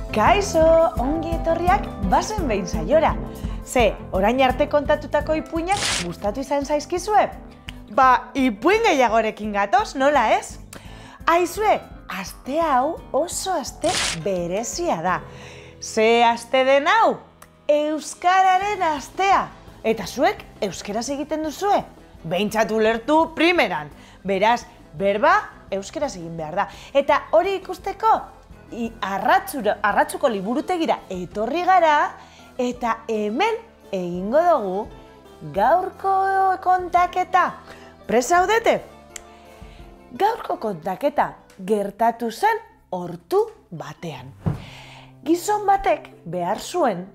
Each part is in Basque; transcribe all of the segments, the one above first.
Kaixo, ongi etorriak bazen behin saiora. Ze, orain arte kontatutako ipuinak gustatu izan zaizkizue? Ba, ipuin gehiagorekin gatoz, nola ez? Aizue, aste hau oso aste berezia da. Ze aste den hau? Euskararen astea. Eta zuek, euskaraz egiten duzue? Behintzat ulertu primeran. Beraz, berba, euskaraz egin behar da. Eta hori ikusteko, arratsuko liburutegira etorri gara, eta hemen egingo dugu gaurko kontaketa. Prest zaudete? Gaurko kontaketa gertatu zen ortu batean. Gizon batek behar zuen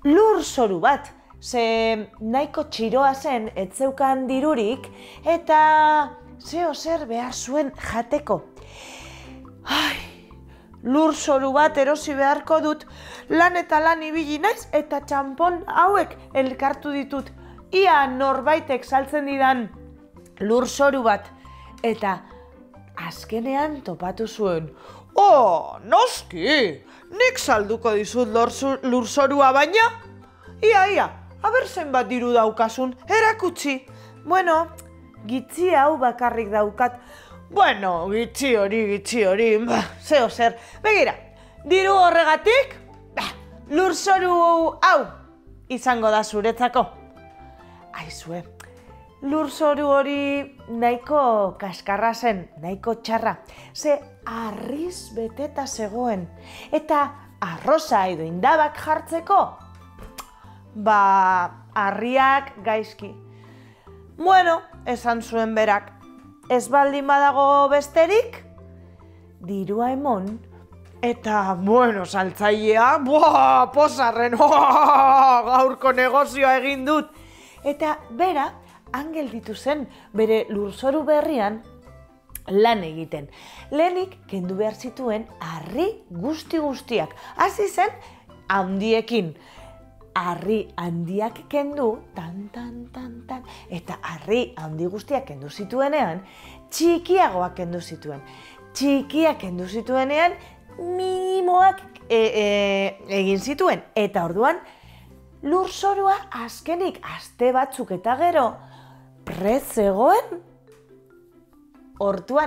lurzoru bat, ze nahiko txiroa zen ez zeukan dirurik eta zeo zer behar zuen jateko. Lurzoru bat erosi beharko dut, lan eta lan ibili naiz eta txanpon hauek elkartu ditut. Ia norbaitek saltzen didan lurzoru bat. Eta azkenean topatu zuen. Noski, nik salduko dizut lurzorua baina? Ia, aber zenbat diru daukasun, erakutsi. Bueno, gitzi hau bakarrik daukat. Bueno, gitzi hori, zeo zer. Begira, diru horregatik, lurzoru hau izango da zuretzako. Aizue, lurzoru hori nahiko kaskarra zen, nahiko txarra. Ze harriz beteta zegoen. Eta arroza edo indabak jartzeko, harriak gaizki. Bueno, esan zuen berak. Ez baldin badago besterik, dirua emon, eta, saltzailea, pozarren, gaurko negozioa egin dut. Eta bera, gelditu zen bere lurzoru berrian lan egiten. Lehenik kendu behar zituen harri guztiak. Hasi zen handiekin. Harri handiak kendu, eta harri handi guztiak kendu zituenean, txikiagoak kendu zituen. Txikiak kendu zituenean, minimoak egin zituen. Eta orduan, lurzorua azkenik aste batzuk eta gero, prest zegoen ortua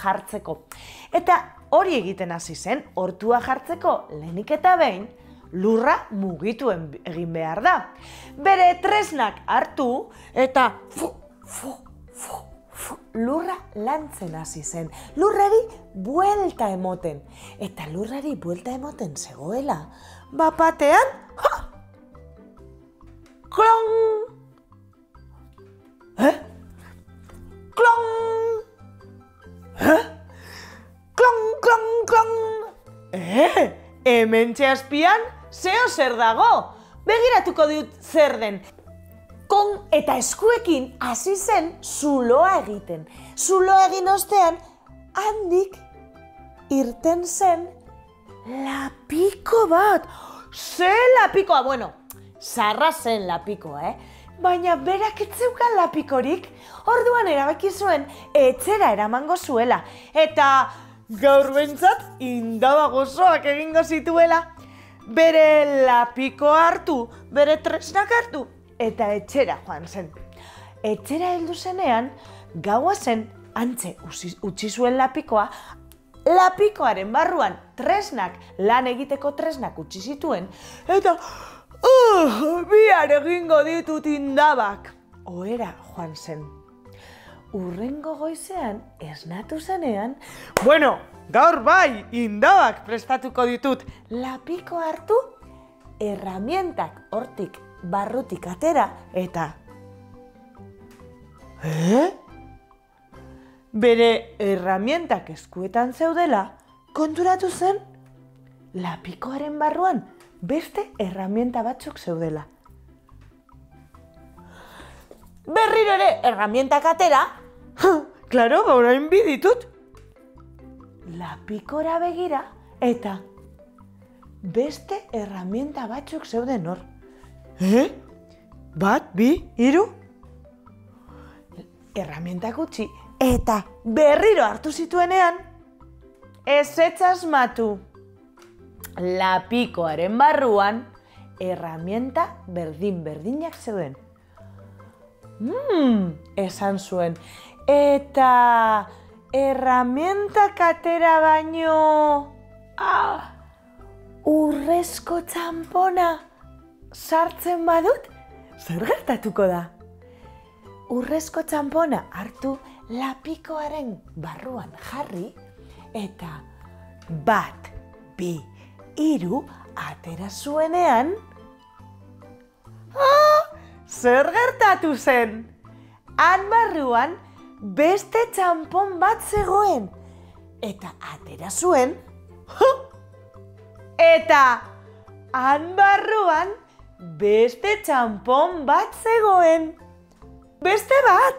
jartzeko. Eta hori egiten hasi zen, ortua jartzeko lehenik eta behin, lurra mugitu egin behar da. Bere tresnak hartu eta lurra lantzen hasi zen. Lurrari buelta emoten. Eta lurrari buelta emoten zegoela, bapatean, klong! Klong! Klong! Hementxe azpian, zeo zer dago? Begiratuko dut zer den. Kon eta eskuekin hasi zen zuloa egiten. Zuloa egin ostean, handik irten zen lapiko bat. Ze lapikoa, zarra zen lapikoa, Baina berak ez zeukan lapikorik, orduan erabaki zuen etxera eramango zuela. Eta gaur behintzat indaba gozoak egingo zituela. Bere lapikoa hartu, bere tresnak hartu, eta etxera joan zen. Etxera heldu zenean, gaua zen, antze utzi zuen lapikoa, lapikoaren barruan lan egiteko tresnak utzi zituen, eta bihar egingo ditut indabak. Ohera joan zen. Urrengo goizean, esnatu zenean, gaur bai, indabak prestatuko ditut. Lapiko hartu, erramientak hortik barrutik atera, eta... Bere erramientak eskuetan zeudela, konturatu zen, lapikoaren barruan beste erramienta batzuk zeudela. Berriro ere erramientak atera, klaro, orain bi ditut. Lapikora begira eta beste erramienta batzuk zeuden hor. Bat, bi, hiru? Erramientak utzi eta berriro hartu zituenean, ez asmatu. lapikoaren barruan herramienta berdin-berdinak zeuden. Esan zuen. Eta herramientak atera baino... urrezko txanpona sartzen badut, zer gertatuko da? Urrezko txanpona hartu lapikoaren barruan jarri eta 1, 2, 3 atera zuenean, zer gertatu zen? Han barruan beste txanpon bat zegoen. Eta atera zuen, eta han barruan beste txanpon bat zegoen. Beste bat,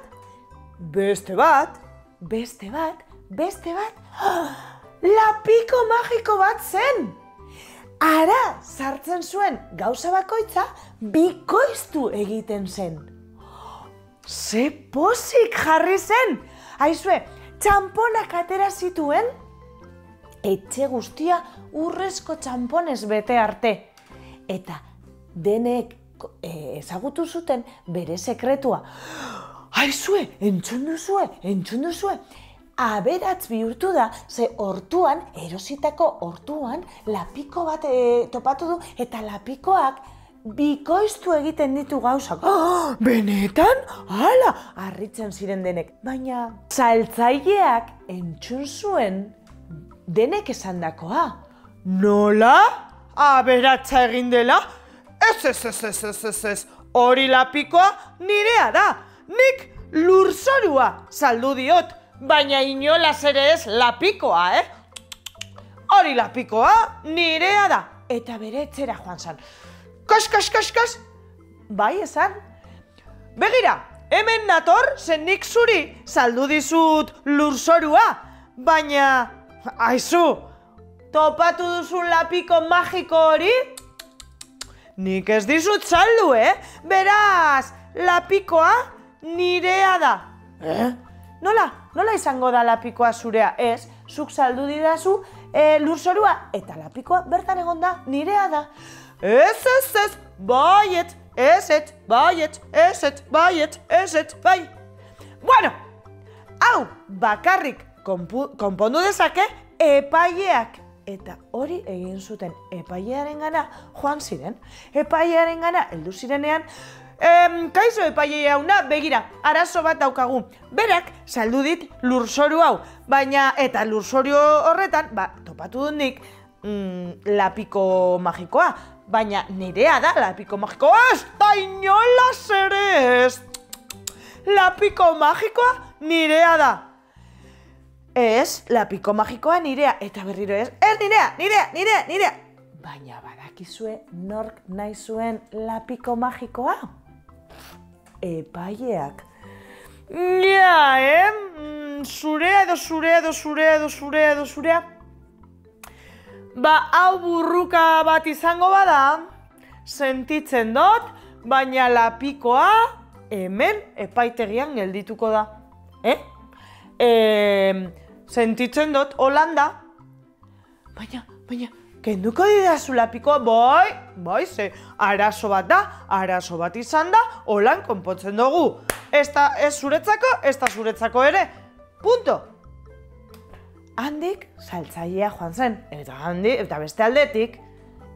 beste bat, beste bat, beste bat, lapiko magiko bat zen. Ara sartzen zuen gauza bakoitza bikoiztu egiten zen. Ze pozik jarri zen! Aizue, txanponak atera zituen, etxe guztia urrezko txanponez bete arte. Eta denek ezagutu zuten bere sekretua. Aizue, entzun duzue. Aberats bihurtu da, ze hortuan, erositako hortuan, lapiko bat topatu du, eta lapikoak bikoiztu egiten ditu gauzak. Benetan? Hala! Harritzen ziren denek. Baina, saltzaileak entzun zuen denek esandakoa. Nola? Aberatsa egin dela? Ez. Hori lapikoa nirea da. Nik lurzorua saldu diot, baina inolaz ere ez lapikoa, Hori lapikoa nirea da. Eta bere etxera joan zan. Kas. Bai esan. Begira, hemen nator, zen nik zuri saldu dizut lurzorua, baina, aizu, topatu duzun lapiko magiko hori, nik ez dizut saldu, Beraz, lapikoa nirea da. Nola izango da lapikoa zurea? Ez, zuk saldu didazu lurzorua, eta lapikoa bertan egon da, nirea da. Ez, baiet, bai. Bueno, hau bakarrik konpondu dezake epaileak. Eta hori egin zuten epailearen gana joan ziren. Epailearen gana heldu zirenean, kaixo epaile jauna, begira, arazo bat daukagu. Berak saldu dit lurzoru hau, baina eta lurzoru horretan, topatu dut nik lapiko magikoa, baina nirea da lapiko magikoa, ez da inolaz ere ez. Lapiko magikoa nirea da. Ez, lapiko magikoa nirea, eta berriro ez, nirea. Baina badakizue nork nahi zuen lapiko magikoa? Epaileak. Ja, zurea. Hau burruka bat izango bada, sentitzen dut, baina lapikoa hemen epaitegian geldituko da. Sentitzen dut, Holanda. Baina, kenduko didazu lapikoa, bai, ze, arazo bat da, arazo bat izan da, holan konpontzen dugu. Ez zuretzako, ez da zuretzako ere. Punto. Handik saltzailea joan zen, eta beste aldetik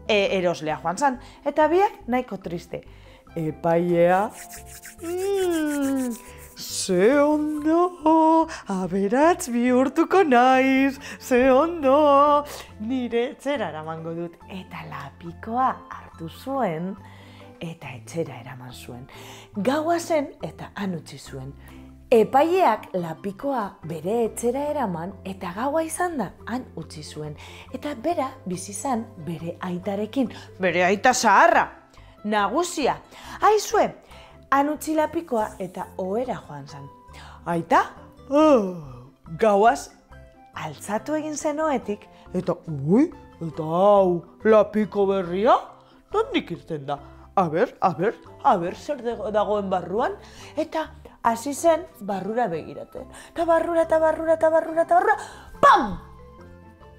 eroslea joan zen. Eta biak nahiko triste. Epailea, ze ondo, aberats bihurtuko naiz, ze ondo, nire etxera eramango dut. Eta lapikoa hartu zuen, eta etxera eraman zuen. Gaua zen eta han utzi zuen. Epaileak lapikoa bere etxera eraman eta gaua izan da han utzi zuen. Eta bera bizi zan bere aitarekin, bere aita zaharra, nagusia. Aizue, han utzi lapikoa eta ohera joan zan. Aita, gauaz altzatu egin zen ohetik, eta hau, lapiko berria, nondik irten da? A ber, zer dagoen barruan, eta hasi zen barrura begiraten. Eta barrura, pam!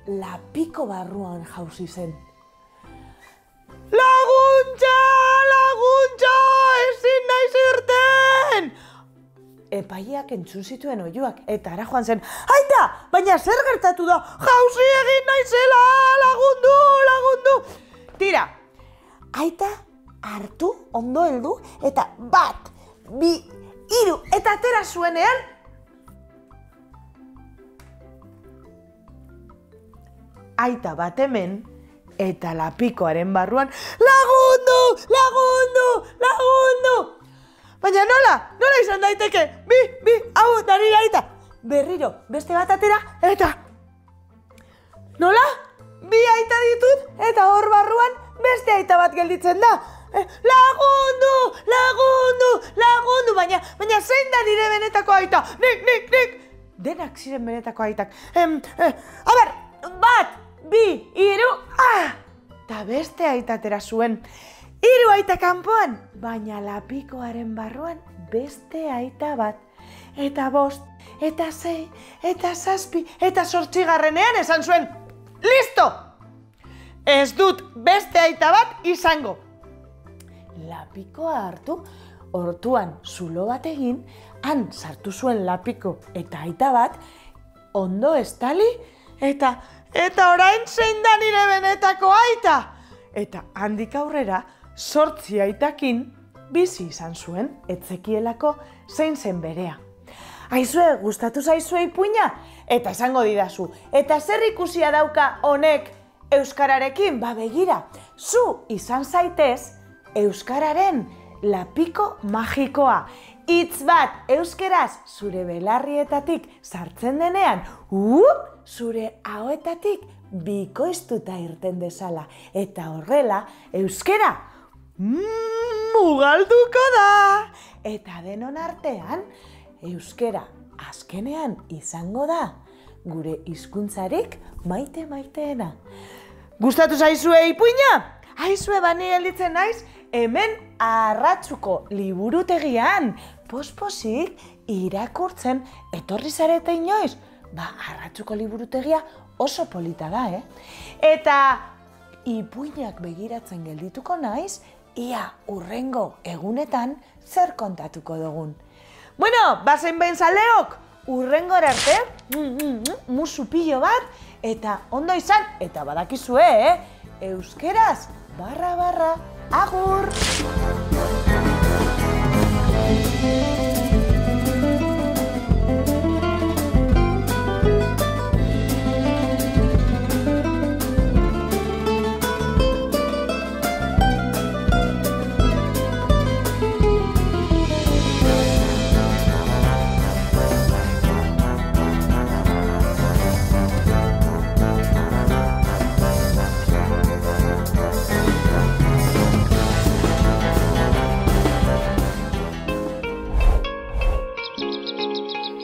Lapiko barruan jauzi zen. naiz irten! Epaileak entzun zituen oihuak, eta ara joan zen, aita, baina zer gertatu da? Jauzi egin naizela, lagundu! Tira, aita hartu, ondo heldu, eta 1, 2, 3, eta atera zuenean, aita bat hemen, eta lapikoaren barruan, lagundu! Baina nola izan daiteke, bi, hau, nari aita. Berriro, beste bat atera, eta... Nola? Bi aita ditut, eta hor barruan beste aita bat gelditzen da. Lagundu, baina zein da nire benetako aita? Nik! Denak ziren benetako aitak. A ber, 1, 2, 3, eta beste aita atera zuen. 3 aita kanpoan, baina lapikoaren barruan beste aita bat. Eta 5, eta 6, eta 7, eta 8 esan zuen, listo! Ez dut beste aita bat izango. Lapikoa hartu, hortuan zulo bat egin, han sartu zuen lapiko eta aita bat, ondo estali, eta orain zein da nire benetako aita. Eta handik aurrera, 8 aitakin bizi izan zuen, etzekielako zein zen berea. Aizue, gustatu zaizue ipuina? Eta esango didazu, eta zer ikusia dauka honek euskararekin? Ba begira, zu izan zaitez euskararen lapiko magikoa. Hitz bat euskeraz zure belarrietatik sartzen denean, zure ahoetatik bikoiztuta irten dezala. Eta horrela, euskera mugalduko da. Eta denon artean, euskera azkenean izango da gure hizkuntzarik maiteena. Gustatu zaizue ipuina? Aizue bani gelditzen naiz, hemen Arratzuko liburutegian, posposik irakurtzen etorri zarete inoiz. Ba, Arratzuko liburutegia oso polita da, Eta ipuinak begiratzen geldituko naiz, ia hurrengo egunetan zer kontatuko dugun. Bueno, bazen benzaleok, hurrengora arte, musu pilo bat, eta ondo izan, eta badakizue, euskeraz, // agur!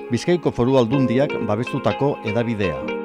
Bizkaiko Foru Aldundiak babestutako hedabidea.